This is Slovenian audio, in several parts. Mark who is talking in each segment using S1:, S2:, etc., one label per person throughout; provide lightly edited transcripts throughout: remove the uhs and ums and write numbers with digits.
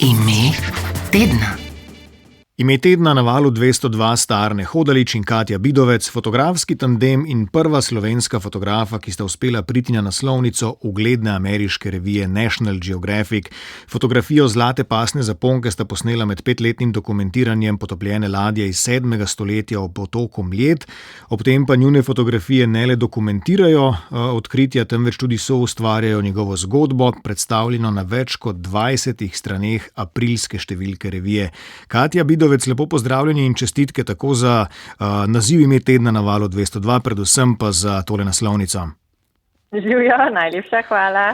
S1: Ime tedna.
S2: Ime tedna na Valu 202 sta Arne Hodalič in Katja Bidovec, fotografski tandem in prva slovenska fotografa, ki sta uspela priti na naslovnico ugledne ameriške revije National Geographic. Fotografijo Zlate pasne zaponke sta posnela med 5-letnim dokumentiranjem potopljene ladje iz 7. stoletja ob otoku Mljet. Ob tem pa njune fotografije ne le dokumentirajo odkritja, temveč tudi soustvarjajo njegovo zgodbo, predstavljeno na več kot 20 straneh aprilske številke revije. Katja Bidovec, lepo pozdravljeni in čestitke tako za naziv ime tedna na Valu 202, predvsem pa za tole naslovnico.
S3: Živjo, najlepša hvala.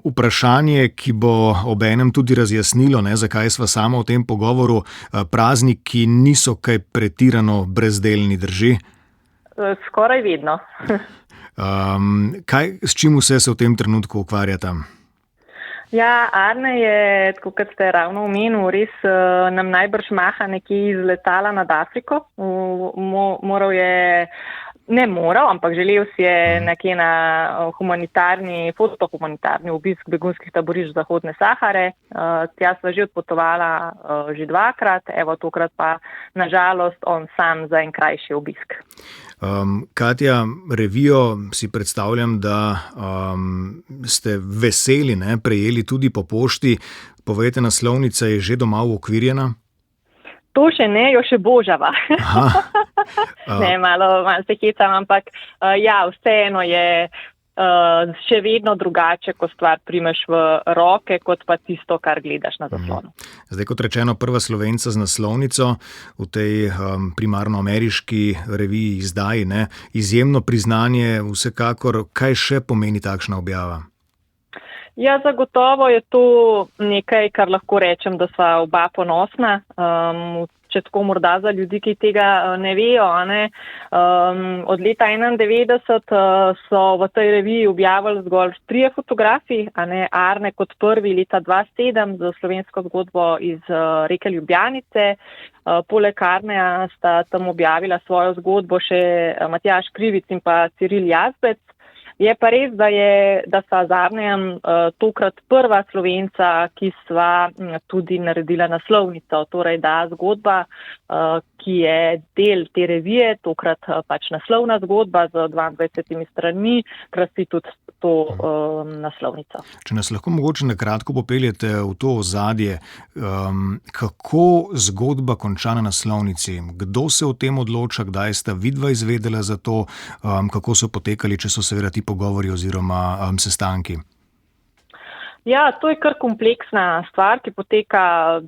S2: Vprašanje, ki bo obenem tudi razjasnilo, zakaj sva sama v tem pogovoru, prazniki niso kaj pretirano brezdelni, drži?
S3: Skoraj vedno.
S2: S čim vse se v tem trenutku ukvarjata?
S3: Ja, Arne je, tako kot ste ravno omenil, res nam najbrž maha nekje iz letala nad Afriko. Ampak želel si je nekje na fotohumanitarni obisk begunskih taborišč Zahodne Sahare. Tja sva že odpotovala že 2-krat, tokrat pa nažalost on sam za en krajši obisk.
S2: Katja, revijo si predstavljam, da ste veseli, prejeli tudi po pošti. Povejte, naslovnica je že doma uokvirjena?
S3: To še ne, jo še božava. Ne, malo se hecam, ampak vseeno je še vedno drugače, ko stvar primeš v roke, kot pa tisto, kar gledaš na zaslonu.
S2: Zdaj, kot rečeno, prva Slovenca z naslovnico v tej primarno ameriški reviji izdaji, izjemno priznanje, vsekakor. Kaj še pomeni takšna objava?
S3: Ja, zagotovo je to nekaj, kar lahko rečem, da sva oba ponosna. Če tako morda za ljudi, ki tega ne vejo. Od leta 1991 so v tej reviji objavili zgolj 3 fotografiji. Arne kot prvi leta 2007 za slovensko zgodbo iz reke Ljubljanice. Poleg Arneja sta tam objavila svojo zgodbo še Matjaž Krivic in pa Ciril Jazbec. Je pa res, da sta z Arnejem tokrat prva Slovenca, ki sva tudi naredila naslovnico. Torej, da zgodba, ki je del te revije, tokrat pač naslovna zgodba z 22 stranmi, krasi tudi to naslovnico.
S2: Če nas lahko mogoče na kratko popeljete v to ozadje, kako zgodba konča na naslovnici? Kdo se o tem odloča, kdaj sta vidva izvedela za to, kako so potekali, če so seveda ti pogovori oziroma sestanki?
S3: Ja, to je kar kompleksna stvar, ki poteka,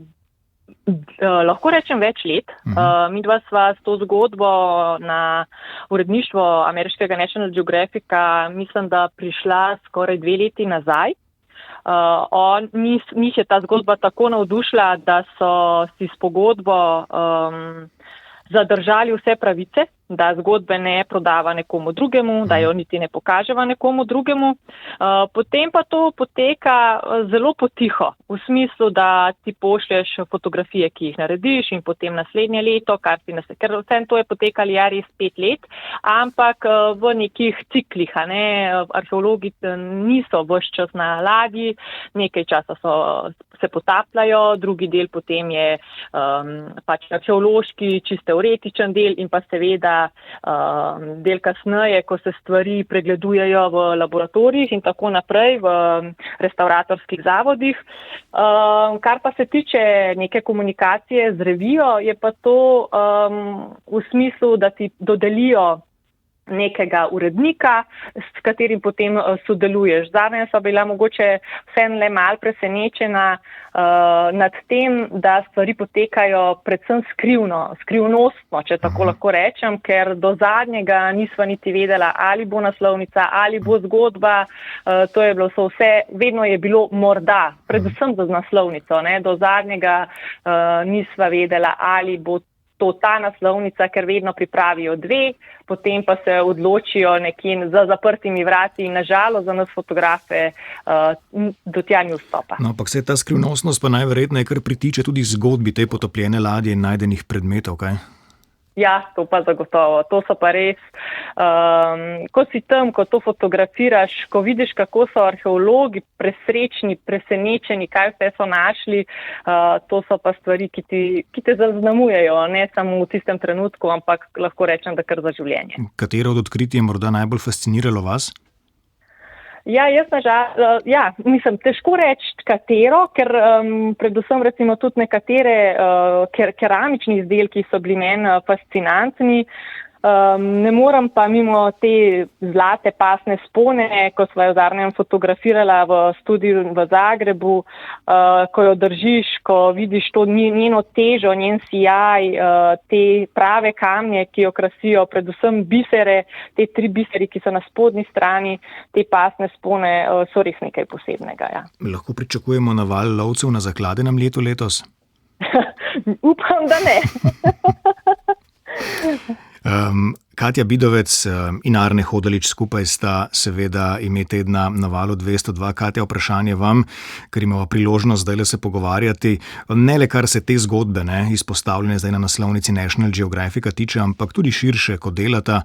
S3: lahko rečem, več let. Midva sva s to zgodbo na uredništvo ameriškega National Geographica, mislim, da prišla skoraj 2 leti nazaj. Njih je ta zgodba tako navdušila, da so si s pogodbo zadržali vse pravice, da zgodbe ne prodava nekomu drugemu, da jo niti ne pokaževa nekomu drugemu. Potem pa to poteka zelo potiho, v smislu, da ti pošlješ fotografije, ki jih narediš, in potem naslednje leto, ker vse to je potekali res 5 let, ampak v nekih ciklih. Arheologi niso ves čas na ladji, nekaj časa se potapljajo, drugi del potem je pač arheološki, čisto teoretičen del in pa seveda del kasneje, ko se stvari pregledujejo v laboratorijih in tako naprej v restavratorskih zavodih. Kar pa se tiče neke komunikacije z revijo, je pa to v smislu, da ti dodelijo nekega urednika, s katerim potem sodeluješ. Zadnja sva bila mogoče vseeno le malo presenečena nad tem, da stvari potekajo predvsem skrivnostno, če tako lahko rečem, ker do zadnjega nisva niti vedela, ali bo naslovnica, ali bo zgodba. To je bilo vse, vedno je bilo morda, predvsem za naslovnico. Do zadnjega nisva vedela, ali bo to ta naslovnica, ker vedno pripravijo 2, potem pa se odločijo nekje za zaprtimi vrati in nažalost za nas fotografe do tja ni vstopa.
S2: No, ampak se ta skrivnostnost pa najverjetneje kar pritiče tudi zgodbi te potopljene ladje in najdenih predmetov, kaj?
S3: Ja, to pa zagotovo. To so pa res, ko si tam, ko to fotografiraš, ko vidiš, kako so arheologi presrečni, presenečeni, kaj vse so našli, to so pa stvari, ki te zaznamujejo, ne samo v tistem trenutku, ampak lahko rečem, da kar za življenje.
S2: Katero od odkritij je morda najbolj fasciniralo vas?
S3: Ja, mislim, težko reči katero, ker predvsem recimo tudi nekatere keramični izdelki so bili meni fascinantni. Ne morem pa mimo te zlate pasne spone, ko sva jo z Arnem fotografirala v studiu v Zagrebu, ko jo držiš, ko vidiš to njeno težo, njen sijaj, te prave kamnje, ki jo krasijo, predvsem bisere, te 3 biseri, ki so na spodnji strani, te pasne spone, so res nekaj posebnega. Ja.
S2: Lahko pričakujemo naval lovcev na Zakladenem letu letos?
S3: Upam, da ne.
S2: Katja Bidovec in Arne Hodalič skupaj sta seveda ime tedna na valu 202. Katja, vprašanje vam, ker imamo priložnost zdaj se pogovarjati, ne le kar se te zgodbe, izpostavljene zdaj na naslovnici National Geographica tiče, ampak tudi širše, ko delata,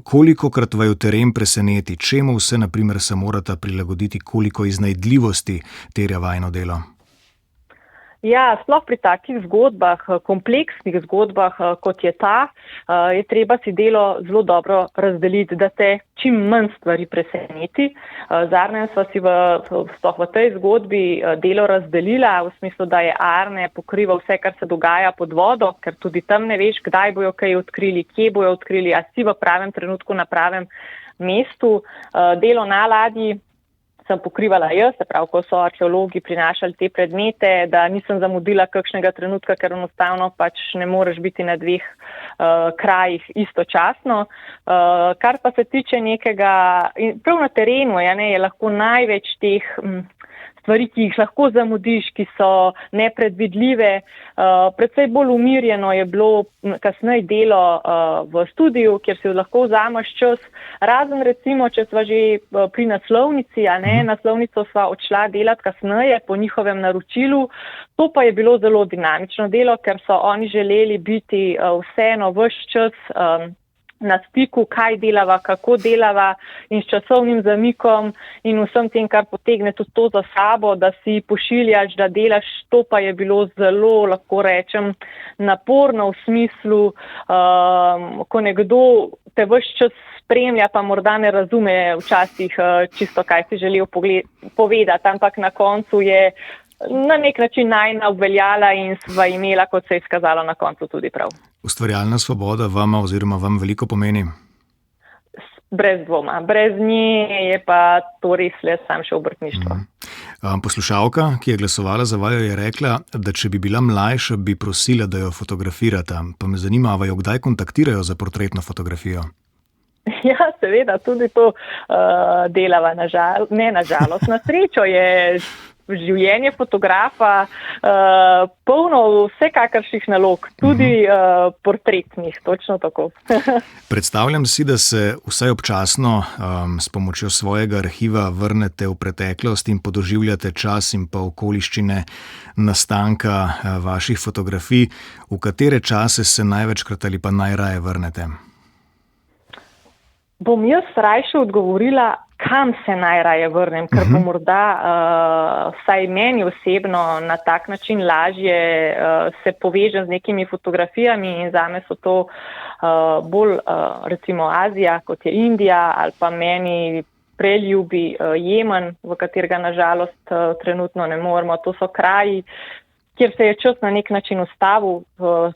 S2: kolikokrat vaju teren preseneti, čemu vse, na primer, se morata prilagoditi, koliko iznajdljivosti terja vajino delo?
S3: Ja, sploh pri takih zgodbah, kompleksnih zgodbah, kot je ta, je treba si delo zelo dobro razdeliti, da te čim manj stvari preseneti. Z Arnem sva si v tej zgodbi delo razdelila, v smislu, da je Arne pokrival vse, kar se dogaja pod vodo, ker tudi tam ne veš, kdaj bojo kaj odkrili, kje bojo odkrili, a si v pravem trenutku na pravem mestu. Delo na ladji sem pokrivala jaz, se pravi, ko so arheologi prinašali te predmete, da nisem zamudila kakšnega trenutka, ker enostavno pač ne moreš biti na 2 krajih istočasno. Kar pa se tiče nekega, prav na terenu je lahko največ teh stvari, ki jih lahko zamudiš, ki so nepredvidljive. Predvsej bolj umirjeno je bilo kasneje delo v studiu, kjer si lahko vzameš čas. Razen recimo, če sva že pri naslovnici, naslovnico sva odšla delati kasneje po njihovem naročilu. To pa je bilo zelo dinamično delo, ker so oni želeli biti vseeno ves čas na stiku, kaj delava, kako delava in s časovnim zamikom in vsem tem, kar potegne tudi to za sabo, da si pošiljaš, da delaš. To pa je bilo zelo, lahko rečem, naporno v smislu, ko nekdo te ves čas spremlja, pa morda ne razume včasih čisto, kaj si želel povedati, ampak na koncu je na nek način najna obveljala in sva imela, kot se je izkazalo na koncu, tudi prav.
S2: Ustvarjalna svoboda vama oziroma vam veliko pomeni?
S3: Brez dvoma. Brez nje je pa to res le sam še obrtništvo.
S2: Poslušalka, ki je glasovala za vaju, je rekla, da če bi bila mlajša, bi prosila, da jo fotografirata. Pa me zanima, a jo kdaj kontaktirajo za portretno fotografijo?
S3: Ja, seveda, tudi to delava, na žalost. Na srečo je življenje fotografa polno vsekakršnih nalog, tudi portretnih, točno tako.
S2: Predstavljam si, da se vsaj občasno s pomočjo svojega arhiva vrnete v preteklost in podoživljate čas in pa okoliščine nastanka vaših fotografij. V katere čase se največkrat ali pa najraje vrnete?
S3: Bom jaz rajše odgovorila, kam se najraje vrnem, ker bo morda vsaj meni osebno na tak način lažje se povežem z nekimi fotografijami in zame so to bolj recimo Azija, kot je Indija, ali pa meni preljubi Jemen, v katerega nažalost trenutno ne moremo. To so kraji, kjer se je čas na nek način ustavil,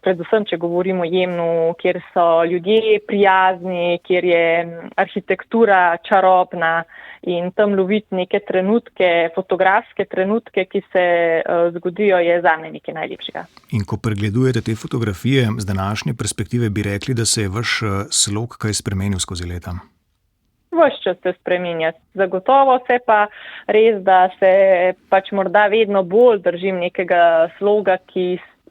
S3: predvsem, če govorimo o Jemnu, kjer so ljudje prijazni, kjer je arhitektura čarobna in tam loviti neke trenutke, fotografske trenutke, ki se zgodijo, je zame nekaj najlepšega. In
S2: ko pregledujete te fotografije z današnje perspektive, bi rekli, da se je vaš slog kaj spremenil skozi leta?
S3: Ves čas se spreminja. Zagotovo se pa res, da se pač morda vedno bolj držim nekega sloga,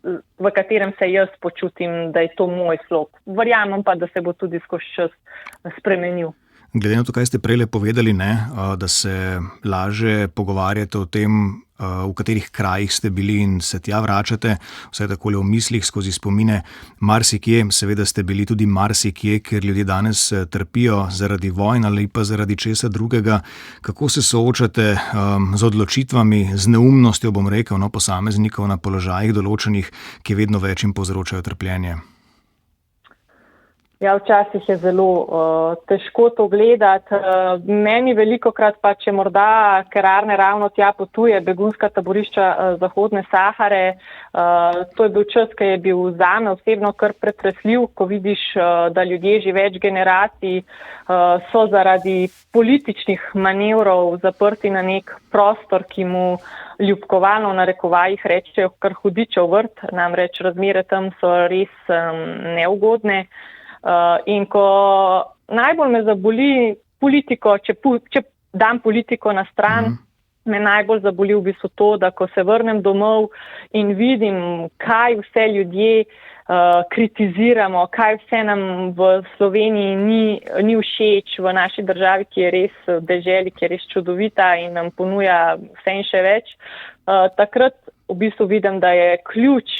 S3: v katerem se jaz počutim, da je to moj slog. Verjamem pa, da se bo tudi skozi čas spremenil.
S2: Glede na to, kaj ste prejle povedali, da se laže pogovarjate o tem, v katerih krajih ste bili in se tja vračate, vse takole v mislih skozi spomine marsikje, seveda ste bili tudi marsikje, ker ljudje danes trpijo zaradi vojn ali pa zaradi česa drugega. Kako se soočate z odločitvami, z neumnostjo, bom rekel, posameznikov na položajih določenih, ki vedno več jim povzročajo trpljenje?
S3: Ja, včasih je zelo težko to gledati. Meni velikokrat pa, če morda Kerarne ravno tja potuje, begunska taborišča Zahodne Sahare, to je bil čas, ki je bil zame osebno kar pretresljiv, ko vidiš, da ljudje že več generacij so zaradi političnih manevrov zaprti na nek prostor, ki mu ljubkovalno v narekovajih rečejo kar hudičev vrt, namreč razmere tam so res neugodne. In ko najbolj me zaboli politiko, če dam politiko na stran, me najbolj zaboli v bistvu to, da ko se vrnem domov in vidim, kaj vse ljudje kritiziramo, kaj vse nam v Sloveniji ni všeč, v naši državi, ki je res deželi, ki je res čudovita in nam ponuja vse in še več. Takrat v bistvu vidim, da je ključ,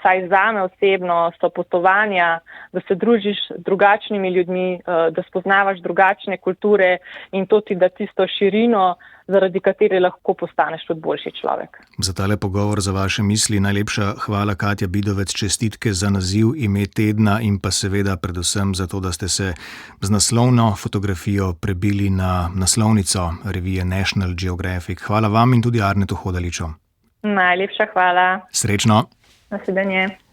S3: vsaj zame osebno, so potovanja, da se družiš z drugačnimi ljudmi, da spoznavaš drugačne kulture in to ti da tisto širino, zaradi katere lahko postaneš tudi boljši človek.
S2: Za tale pogovor, za vaše misli najlepša hvala, Katja Bidovec, čestitke za naziv, ime tedna in pa seveda predvsem za to, da ste se z naslovno fotografijo prebili na naslovnico revije National Geographic. Hvala vam in tudi Arnetu Hodaliču.
S3: Najlepša hvala.
S2: Srečno.
S3: Nasvidenje.